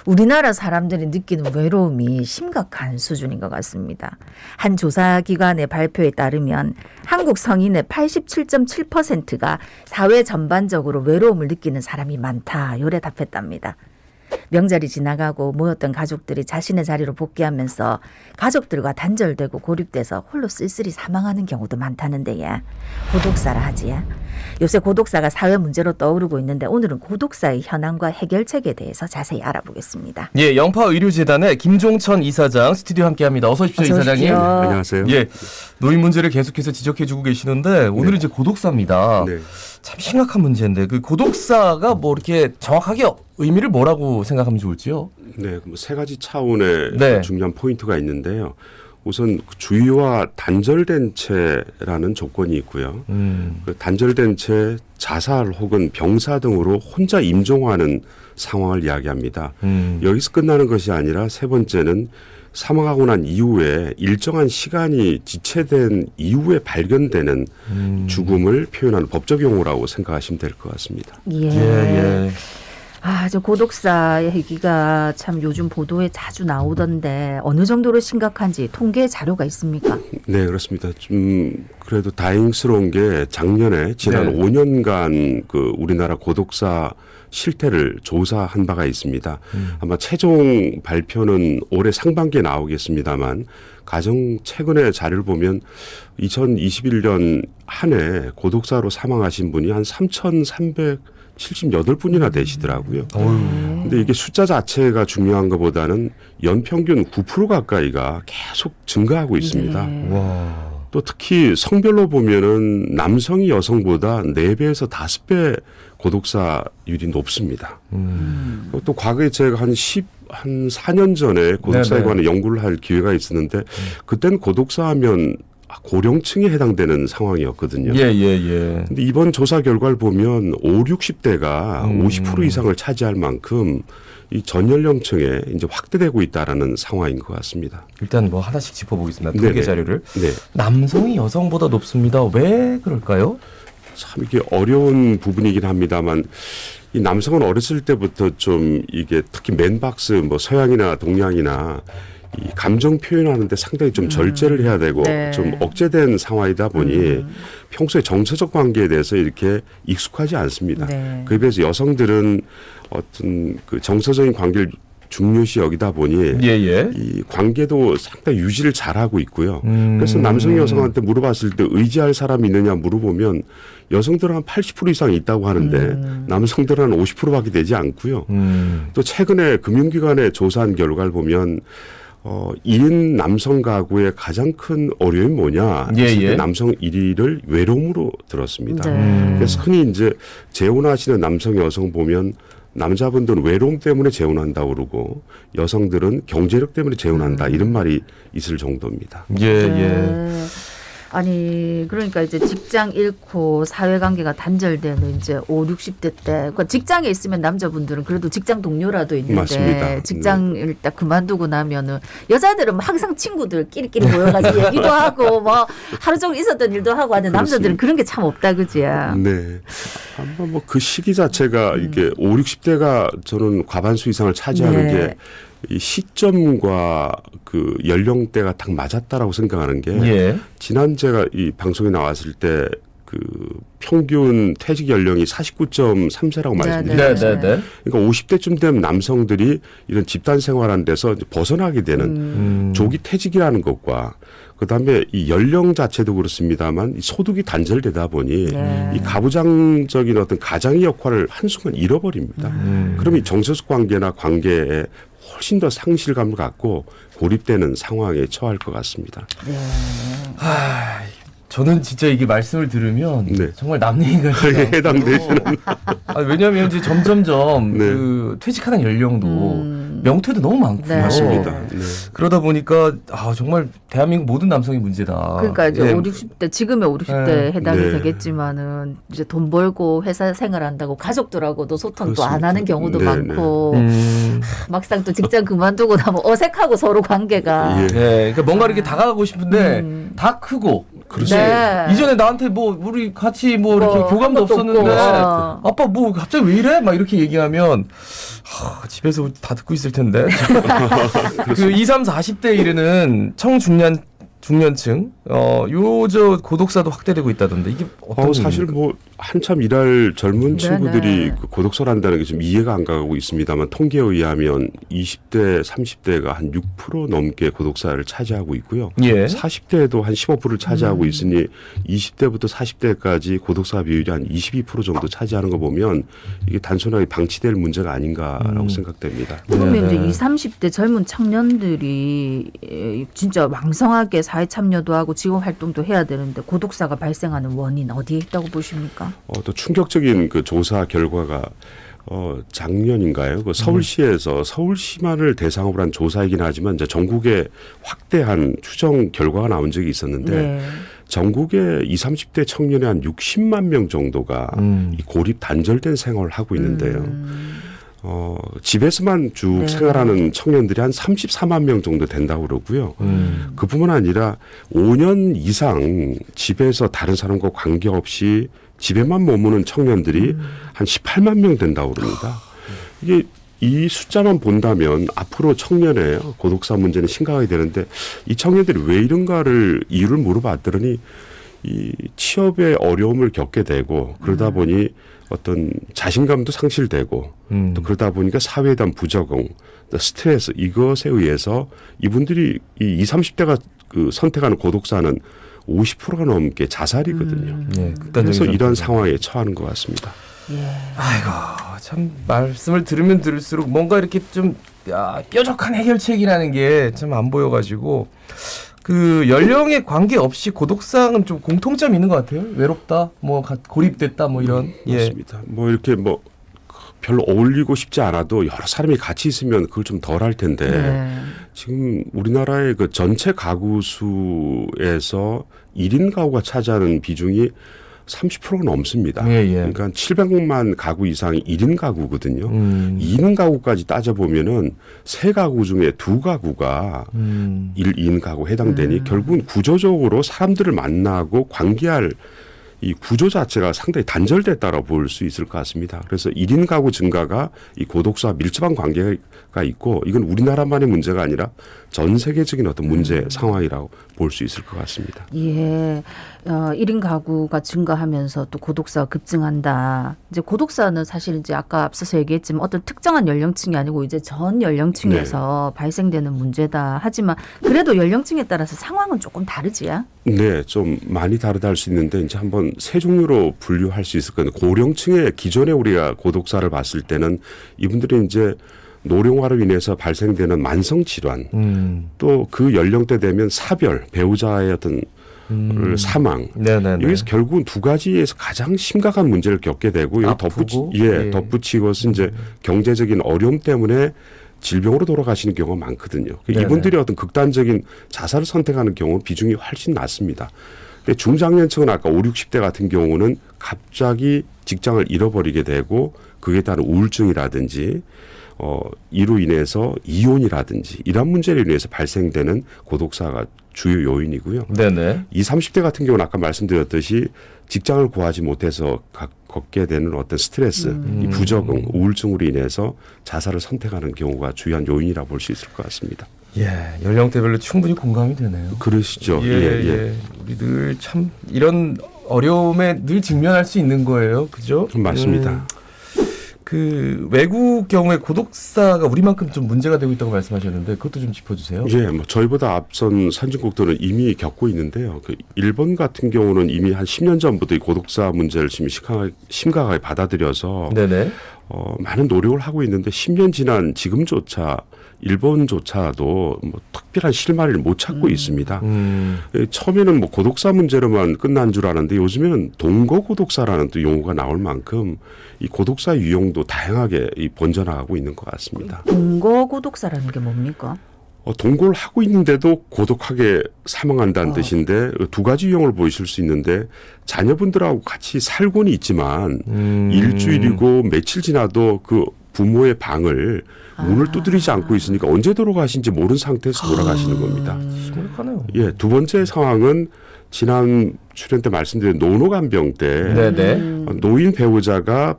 우리나라 사람들이 느끼는 외로움이 심각한 수준인 것 같습니다. 한 조사기관의 발표에 따르면 한국 성인의 87.7%가 사회 전반적으로 외로움을 느끼는 사람이 많다. 요래 답했답니다. 명절이 지나가고 모였던 가족들이 자신의 자리로 복귀하면서 가족들과 단절되고 고립돼서 홀로 쓸쓸히 사망하는 경우도 많다는데 고독사라 하지. 요새 고독사가 사회 문제로 떠오르고 있는데 오늘은 고독사의 현황과 해결책에 대해서 자세히 알아보겠습니다. 예, 영파의료재단의 김종천 이사장 스튜디오 함께합니다. 어서 오십시오, 이사장님. 안녕하세요. 예, 노인 문제를 계속해서 지적해주고 계시는데 오늘은 네. 이제 고독사입니다. 네. 참 심각한 문제인데 그 고독사가 뭐 이렇게 정확하게 의미를 뭐라고 생각하면 좋을지요? 네, 세 가지 차원의 네. 중요한 포인트가 있는데요. 우선 주위와 단절된 채라는 조건이 있고요. 그 단절된 채 자살 혹은 병사 등으로 혼자 임종하는 상황을 이야기합니다. 여기서 끝나는 것이 아니라 세 번째는 사망하고 난 이후에 일정한 시간이 지체된 이후에 발견되는 죽음을 표현하는 법적 용어라고 생각하시면 될 것 같습니다. 예. 저 고독사 얘기가 참 요즘 보도에 자주 나오던데 어느 정도로 심각한지 통계 자료가 있습니까? 네, 그렇습니다. 좀 그래도 다행스러운 게 작년에 지난 5년간 그 우리나라 고독사 실태를 조사한 바가 있습니다. 아마 최종 발표는 올해 상반기에 나오겠습니다만 가장 최근의 자료를 보면 2021년 한 해 고독사로 사망하신 분이 한 3,378분이나 되시더라고요. 근데 이게 숫자 자체가 중요한 것보다는 연평균 9% 가까이가 계속 증가하고 있습니다. 와. 또 특히 성별로 보면은 남성이 여성보다 4배에서 5배 고독사율이 높습니다. 또 과거에 제가 한 4년 전에 고독사에 관한 연구를 할 기회가 있었는데 그때는 고독사하면 고령층에 해당되는 상황이었거든요. 근데 이번 조사 결과를 보면 5, 60대가 50% 이상을 차지할 만큼 이 전 연령층에 이제 확대되고 있다라는 상황인 것 같습니다. 일단 뭐 하나씩 짚어보겠습니다. 통계 자료를. 네. 남성이 여성보다 높습니다. 왜 그럴까요? 참 이게 어려운 부분이긴 합니다만 이 남성은 어렸을 때부터 좀 이게 특히 맨박스 뭐 서양이나 동양이나 이 감정 표현하는데 상당히 좀 절제를 해야 되고 좀 억제된 상황이다 보니 평소에 정서적 관계에 대해서 이렇게 익숙하지 않습니다. 그에 비해서 여성들은 어떤 그 정서적인 관계를 중요시 여기다 보니 이 관계도 상당히 유지를 잘하고 있고요. 그래서 남성 여성한테 물어봤을 때 의지할 사람이 있느냐 물어보면 여성들은 한 80% 이상 있다고 하는데 남성들은 한 50%밖에 되지 않고요. 또 최근에 금융기관에 조사한 결과를 보면 1인 남성 가구의 가장 큰 어려움이 뭐냐? 남성 1위를 외로움으로 들었습니다. 그래서 흔히 이제 재혼하시는 남성 여성 보면 남자분들은 외로움 때문에 재혼한다고 그러고 여성들은 경제력 때문에 재혼한다 이런 말이 있을 정도입니다. 아니 그러니까 이제 직장 잃고 사회관계가 단절되는 이제 5, 60대 때 그러니까 직장에 있으면 남자분들은 그래도 직장 동료라도 있는데 맞습니다. 직장을 딱 그만두고 나면은 여자들은 뭐 항상 친구들끼리 모여가지고 얘기도 하고 뭐 하루 종일 있었던 일도 하고 하는데 남자들은 그런 게 참 없다 그지? 네. 한번 뭐 그 시기 자체가 이게 5, 60대가 저는 과반수 이상을 차지하는 게 이 시점과 그 연령대가 딱 맞았다라고 생각하는 게 지난 제가 이 방송에 나왔을 때 그 평균 퇴직 연령이 49.3세라고 말씀드렸습니다. 그러니까 50대쯤 되면 남성들이 이런 집단 생활하는 데서 이제 벗어나게 되는 조기 퇴직이라는 것과 그다음에 이 연령 자체도 그렇습니다만 이 소득이 단절되다 보니 이 가부장적인 어떤 가장의 역할을 한순간 잃어버립니다. 그럼 이 정서적 관계나 관계에 훨씬 더 상실감을 갖고 고립되는 상황에 처할 것 같습니다. 저는 진짜 이게 말씀을 들으면 정말 남 얘기가 해당되시는. 왜냐하면 이제 점점점 그 퇴직하는 연령도 명퇴도 너무 많고 맞습니다. 그러다 보니까 정말 대한민국 모든 남성의 문제다. 그러니까 이제 5, 60대 지금의 5, 60대 해당이 되겠지만은 이제 돈 벌고 회사 생활한다고 가족들하고도 소통도 안 하는 경우도 많고 막상 또 직장 그만두고 나면 어색하고 서로 관계가. 그러니까 뭔가 이렇게 다가가고 싶은데 다 크고 그렇지. 네. 이전에 나한테 뭐 우리 같이 뭐 이렇게 뭐 교감도 한 것도 없었는데 없고. 아빠 뭐 갑자기 왜 이래? 막 이렇게 얘기하면 집에서 다 듣고 있을 텐데. 그 20, 30, 40대 이르는 중년층 요저 고독사도 확대되고 있다던데 이게 어떤 사실 의미입니까? 뭐 한참 일할 젊은 네네. 친구들이 그 고독서란다는 게 좀 이해가 안 가고 있습니다만 통계에 의하면 20대, 30대가 한 6% 넘게 고독사를 차지하고 있고요. 예. 40대에도 한 15%를 차지하고 있으니 20대부터 40대까지 고독사 비율이 한 22% 정도 차지하는 거 보면 이게 단순하게 방치될 문제가 아닌가라고 생각됩니다. 그러면 네네. 이제 20, 30대 젊은 청년들이 진짜 왕성하게 사회 참여도 하고 지원 활동도 해야 되는데 고독사가 발생하는 원인 어디에 있다고 보십니까? 또 충격적인 그 조사 결과가 작년인가요? 그 서울시에서 서울시만을 대상으로 한 조사이긴 하지만 이제 전국에 확대한 추정 결과가 나온 적이 있었는데 네. 전국의 20, 30대 청년의 한 60만 명 정도가 이 고립 단절된 생활을 하고 있는데요. 집에서만 쭉 네. 생활하는 청년들이 한 34만 명 정도 된다고 그러고요. 그뿐만 아니라 5년 이상 집에서 다른 사람과 관계없이 집에만 머무는 청년들이 한 18만 명 된다고 그럽니다. 이게 이 숫자만 본다면 앞으로 청년의 고독사 문제는 심각하게 되는데 이 청년들이 왜 이런가를 이유를 물어봤더니 이 취업에 어려움을 겪게 되고 그러다 보니 어떤 자신감도 상실되고 또 그러다 보니까 사회에 대한 부적응, 또 스트레스 이것에 의해서 이분들이 이 20, 30대가 그 선택하는 고독사는 50%가 넘게 자살이거든요. 네, 그래서 이런 상황에 처하는 것 같습니다. 아이고 참 말씀을 들으면 들을수록 뭔가 이렇게 좀 뾰족한 해결책이라는 게 참 안 보여가지고 그 연령에 관계없이 고독사는 좀 공통점이 있는 것 같아요. 외롭다, 뭐 고립됐다, 뭐 이런. 맞습니다. 뭐 이렇게 뭐 별로 어울리고 싶지 않아도 여러 사람이 같이 있으면 그걸 좀 덜 할 텐데 네. 지금 우리나라의 그 전체 가구 수에서 1인 가구가 차지하는 비중이 30%가 넘습니다. 예, 예. 그러니까 700만 가구 이상이 1인 가구거든요. 2인 가구까지 따져보면은 3가구 중에 2가구가 1인 가구 해당되니 결국은 구조적으로 사람들을 만나고 관계할 이 구조 자체가 상당히 단절됐다고 볼 수 있을 것 같습니다. 그래서 1인 가구 증가가 이 고독사와 밀접한 관계가 있고 이건 우리나라만의 문제가 아니라 전 세계적인 어떤 문제 상황이라고 볼 수 있을 것 같습니다. 예. 1인 가구가 증가하면서 또 고독사가 급증한다. 이제 고독사는 사실 이제 아까 앞서서 얘기했지만 어떤 특정한 연령층이 아니고 이제 전 연령층에서 발생되는 문제다. 하지만 그래도 연령층에 따라서 상황은 조금 다르지요? 네, 좀 많이 다르다 할 수 있는데 이제 한번 세 종류로 분류할 수 있을 거예요. 고령층의 기존에 우리가 고독사를 봤을 때는 이분들이 이제 노령화로 인해서 발생되는 만성 질환, 또 그 연령대 되면 사별, 배우자의 어떤 사망. 네네네. 여기서 결국은 두 가지에서 가장 심각한 문제를 겪게 되고 여기 아프고? 덧붙이고서 이제 경제적인 어려움 때문에 질병으로 돌아가시는 경우가 많거든요. 네네. 이분들이 어떤 극단적인 자살을 선택하는 경우 비중이 훨씬 낮습니다. 근데 중장년층은 아까 5, 60대 같은 경우는 갑자기 직장을 잃어버리게 되고 그에 따른 우울증이라든지 이로 인해서 이혼이라든지 이런 문제로 인해서 발생되는 고독사가 주요 요인이고요. 네네. 20, 30대 같은 경우는 아까 말씀드렸듯이 직장을 구하지 못해서 겪게 되는 어떤 스트레스, 이 부적응, 우울증으로 인해서 자살을 선택하는 경우가 주요한 요인이라고 볼 수 있을 것 같습니다. 예, 연령대별로 충분히 공감이 되네요. 그러시죠. 예. 우리 늘 참 이런 어려움에 늘 직면할 수 있는 거예요. 그죠? 맞습니다. 그 외국 경우에 고독사가 우리만큼 좀 문제가 되고 있다고 말씀하셨는데 그것도 좀 짚어주세요. 예, 뭐 저희보다 앞선 선진국들은 이미 겪고 있는데요. 그 일본 같은 경우는 이미 한 10년 전부터 이 고독사 문제를 심각하게 받아들여서 네네. 많은 노력을 하고 있는데 10년 지난 지금조차 일본조차도 뭐 특별한 실마리를 못 찾고 있습니다. 처음에는 뭐 고독사 문제로만 끝난 줄 알았는데 요즘에는 동거 고독사라는 또 용어가 나올 만큼 이 고독사 유형도 다양하게 번져나가고 있는 것 같습니다. 동거 고독사라는 게 뭡니까? 동거를 하고 있는데도 고독하게 사망한다는 뜻인데 두 가지 유형을 보이실 수 있는데 자녀분들하고 같이 살고는 있지만 일주일이고 며칠 지나도 그 부모의 방을 문을 두드리지 않고 있으니까 언제 돌아가신지 모르는 상태에서 돌아가시는 겁니다. 심각하네요. 예, 두 번째 상황은 지난 출연 때 말씀드린 노노간병 때 네네. 노인 배우자가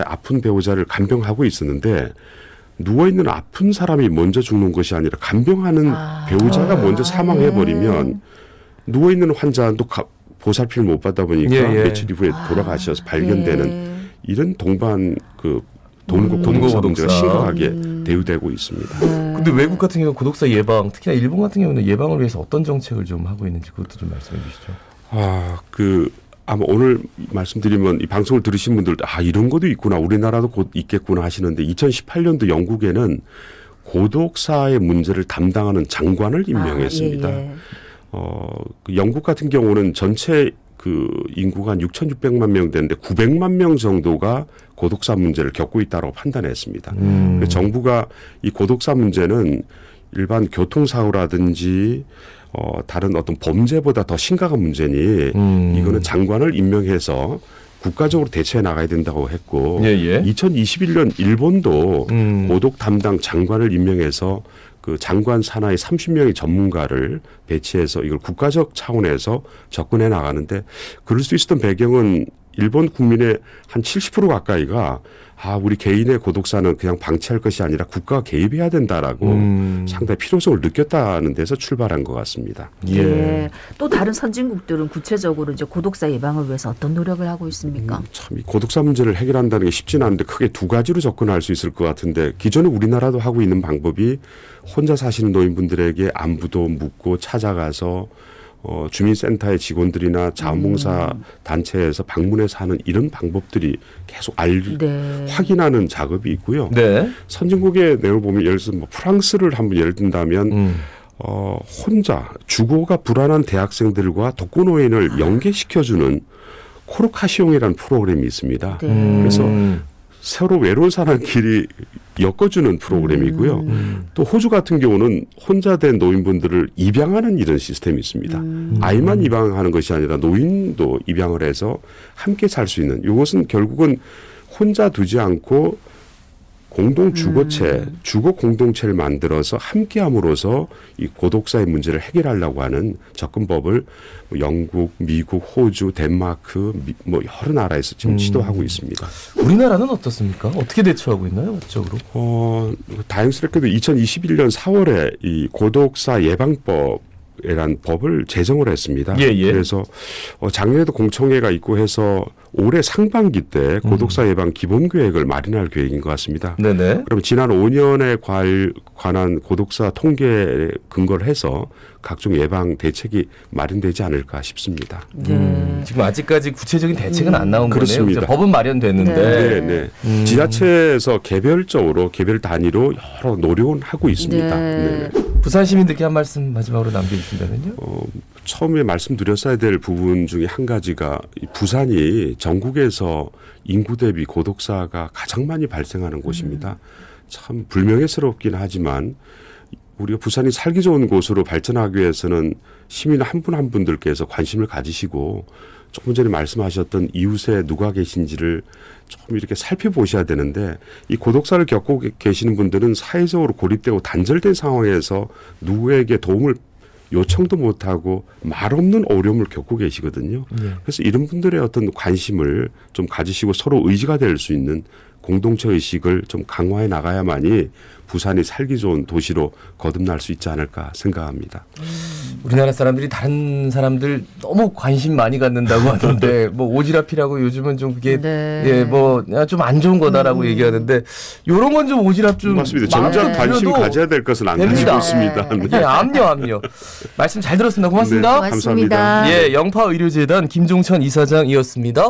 아픈 배우자를 간병하고 있었는데 누워있는 아픈 사람이 먼저 죽는 것이 아니라 간병하는 배우자가 먼저 사망해버리면 누워있는 환자도 보살핌을 못 받다 보니까 예. 며칠 이후에 돌아가셔서 발견되는 네. 이런 동반 고독사 고독사. 문제가 심각하게 대우되고 있습니다. 근데 외국 같은 경우는 고독사 예방, 특히나 일본 같은 경우는 예방을 위해서 어떤 정책을 좀 하고 있는지 그것도 좀 말씀해 주시죠. 아마 오늘 말씀드리면 이 방송을 들으신 분들 이런 것도 있구나, 우리나라도 곧 있겠구나 하시는데 2018년도 영국에는 고독사의 문제를 담당하는 장관을 임명했습니다. 그 영국 같은 경우는 전체 그 인구가 한 6,600만 명 되는데 900만 명 정도가 고독사 문제를 겪고 있다고 판단했습니다. 그래서 정부가 이 고독사 문제는 일반 교통사고라든지 다른 어떤 범죄보다 더 심각한 문제니 이거는 장관을 임명해서 국가적으로 대처해 나가야 된다고 했고 2021년 일본도 고독 담당 장관을 임명해서 그 장관 산하의 30명의 전문가를 배치해서 이걸 국가적 차원에서 접근해 나가는데 그럴 수 있었던 배경은 일본 국민의 한 70% 가까이가 우리 개인의 고독사는 그냥 방치할 것이 아니라 국가가 개입해야 된다라고 상당히 필요성을 느꼈다는 데서 출발한 것 같습니다. 예. 또 다른 선진국들은 구체적으로 이제 고독사 예방을 위해서 어떤 노력을 하고 있습니까? 참, 이 고독사 문제를 해결한다는 게 쉽지는 않은데 크게 두 가지로 접근할 수 있을 것 같은데 기존에 우리나라도 하고 있는 방법이 혼자 사시는 노인분들에게 안부도 묻고 찾아가서 주민센터의 직원들이나 자원봉사 단체에서 방문해서 하는 이런 방법들이 계속 확인하는 작업이 있고요. 네. 선진국의 내용을 보면 예를 들어서 프랑스를 한번 예를 든다면 혼자 주거가 불안한 대학생들과 독거노인을 연계시켜주는 코르카시옹이라는 프로그램이 있습니다. 그래서 서로 외로운 사람끼리 엮어주는 프로그램이고요. 또 호주 같은 경우는 혼자 된 노인분들을 입양하는 이런 시스템이 있습니다. 아이만 입양하는 것이 아니라 노인도 입양을 해서 함께 살 수 있는, 이것은 결국은 혼자 두지 않고 공동 주거체, 주거 공동체를 만들어서 함께함으로써 이 고독사의 문제를 해결하려고 하는 접근법을 영국, 미국, 호주, 덴마크 여러 나라에서 지금 시도하고 있습니다. 우리나라는 어떻습니까? 어떻게 대처하고 있나요, 법적으로? 다행스럽게도 2021년 4월에 이 고독사 예방법이라는 법을 제정을 했습니다. 그래서 작년에도 공청회가 있고 해서 올해 상반기 때 고독사 예방 기본계획을 마련할 계획인 것 같습니다. 네네. 그럼 지난 5년에 관한 고독사 통계에 근거를 해서 각종 예방 대책이 마련되지 않을까 싶습니다. 지금 아직까지 구체적인 대책은 안 나온 그렇습니다. 거네요. 법은 마련됐는데. 네. 지자체에서 개별 단위로 여러 노력은 하고 있습니다. 네. 부산 시민들께 한 말씀 마지막으로 남겨주신다면요. 처음에 말씀드렸어야 될 부분 중에 한 가지가 부산이 전국에서 인구 대비 고독사가 가장 많이 발생하는 곳입니다. 참 불명예스럽긴 하지만 우리가 부산이 살기 좋은 곳으로 발전하기 위해서는 시민 한 분 한 분들께서 관심을 가지시고 조금 전에 말씀하셨던 이웃에 누가 계신지를 조금 이렇게 살펴보셔야 되는데 이 고독사를 겪고 계시는 분들은 사회적으로 고립되고 단절된 상황에서 누구에게 도움을 요청도 못하고 말없는 어려움을 겪고 계시거든요. 그래서 이런 분들의 어떤 관심을 좀 가지시고 서로 의지가 될 수 있는 공동체 의식을 좀 강화해 나가야만이 부산이 살기 좋은 도시로 거듭날 수 있지 않을까 생각합니다. 우리나라 사람들이 다른 사람들 너무 관심 많이 갖는다고 하던데 오지랖이라고 요즘은 좀 그게 좀 안 좋은 거다라고 얘기하는데 요런 건 좀 오지랖 좀 맞습니다. 정작 관심 가져야 될 것은 안 가지고 있습니다. 네. 압류. 말씀 잘 들었습니다. 고맙습니다. 네, 감사합니다. 영파의료재단 김종천 이사장이었습니다.